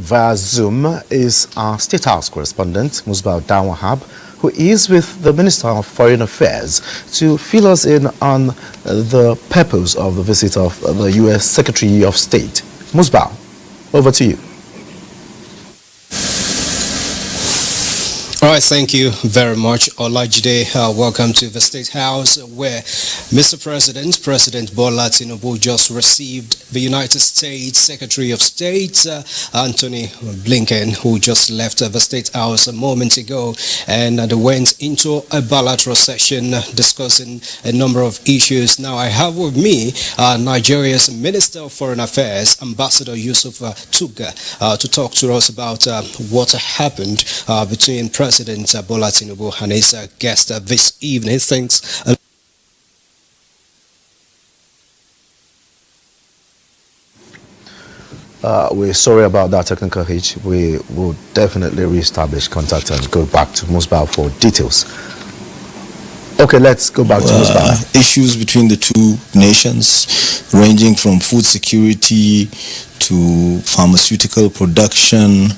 via Zoom is our State House correspondent, Musbah Dawahab, who is with the Minister of Foreign Affairs to fill us in on the purpose of the visit of the U.S. Secretary of State. Musbah, over to you. All right, thank you very much, Olajide. Welcome to the State House, where Mr. President Bola Tinubu just received the United States Secretary of State, Anthony Blinken, who just left the State House a moment ago, and they went into a bilateral session discussing a number of issues. Now, I have with me Nigeria's Minister of Foreign Affairs, Ambassador Yusuf Tuga, to talk to us about what happened between President Bola Tinubu and his guest this evening. Thanks. We're sorry about that technical hitch. We will definitely reestablish contact and go back to Musbah for details. Okay, let's go back to Musbah. Issues between the two nations, ranging from food security to pharmaceutical production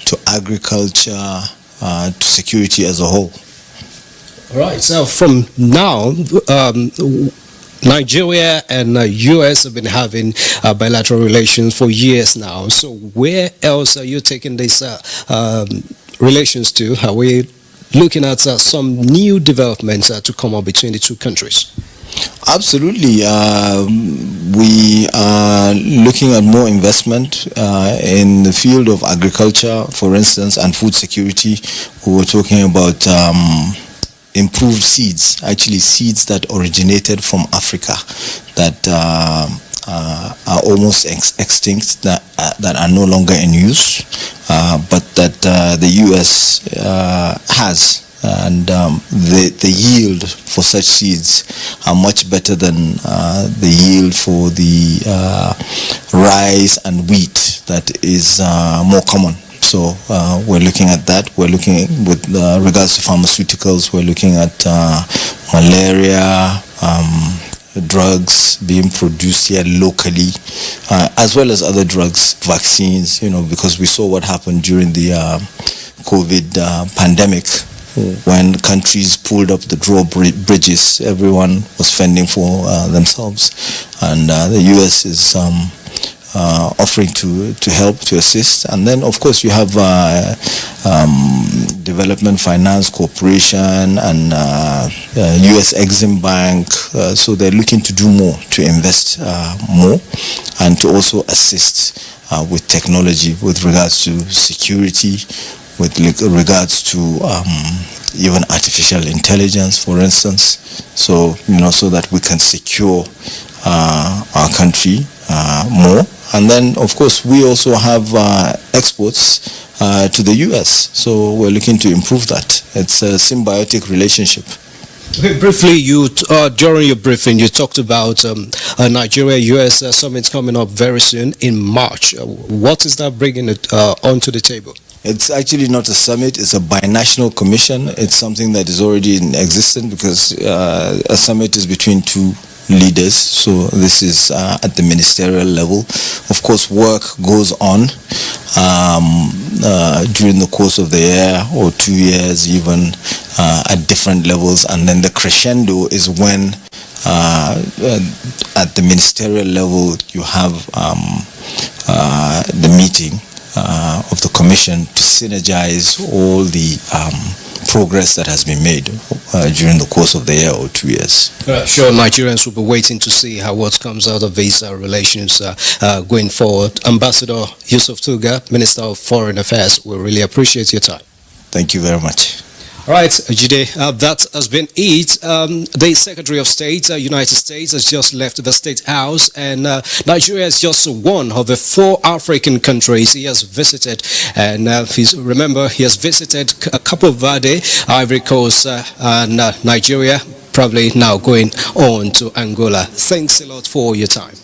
to agriculture, to security as a whole. All right, so from now, Nigeria and U.S. have been having bilateral relations for years now. So where else are you taking these relations to? Are we looking at some new developments to come up between the two countries? Absolutely. We are looking at more investment in the field of agriculture, for instance, and food security. We were talking about improved seeds, actually seeds that originated from Africa that are almost extinct, that are no longer in use, but that the U.S. has. And the yield for such seeds are much better than the yield for the rice and wheat that is more common. So we're looking at that. We're looking with regards to pharmaceuticals. We're looking at malaria, drugs being produced here locally, as well as other drugs, vaccines, because we saw what happened during the COVID pandemic. When countries pulled up the drawbridges, everyone was fending for themselves, and the U.S. is offering to help, to assist. And then, of course, you have Development Finance Corporation and U.S. Exim Bank, so they're looking to do more, to invest more, and to also assist with technology with regards to security, with regards to even artificial intelligence, for instance, so so that we can secure our country more. And then, of course, we also have exports to the U.S., so we're looking to improve that. It's a symbiotic relationship. Okay, briefly, during your briefing, you talked about a Nigeria-U.S. summit coming up very soon in March. What is that bringing onto the table? It's actually not a summit, it's a binational commission. It's something that is already in existence because a summit is between two leaders. So this is at the ministerial level. Of course, work goes on during the course of the year or 2 years even at different levels. And then the crescendo is when at the ministerial level you have the meeting of the commission to synergize all the progress that has been made during the course of the year or 2 years. Sure, Nigerians will be waiting to see what comes out of these relations going forward. Ambassador Yusuf Tuga, Minister of Foreign Affairs, we really appreciate your time. Thank you very much. All right, Jide, that has been it. The Secretary of State, United States, has just left the State House, and Nigeria is just one of the 4 African countries he has visited. And remember, he has visited Cape Verde, Ivory Coast, and Nigeria, probably now going on to Angola. Thanks a lot for your time.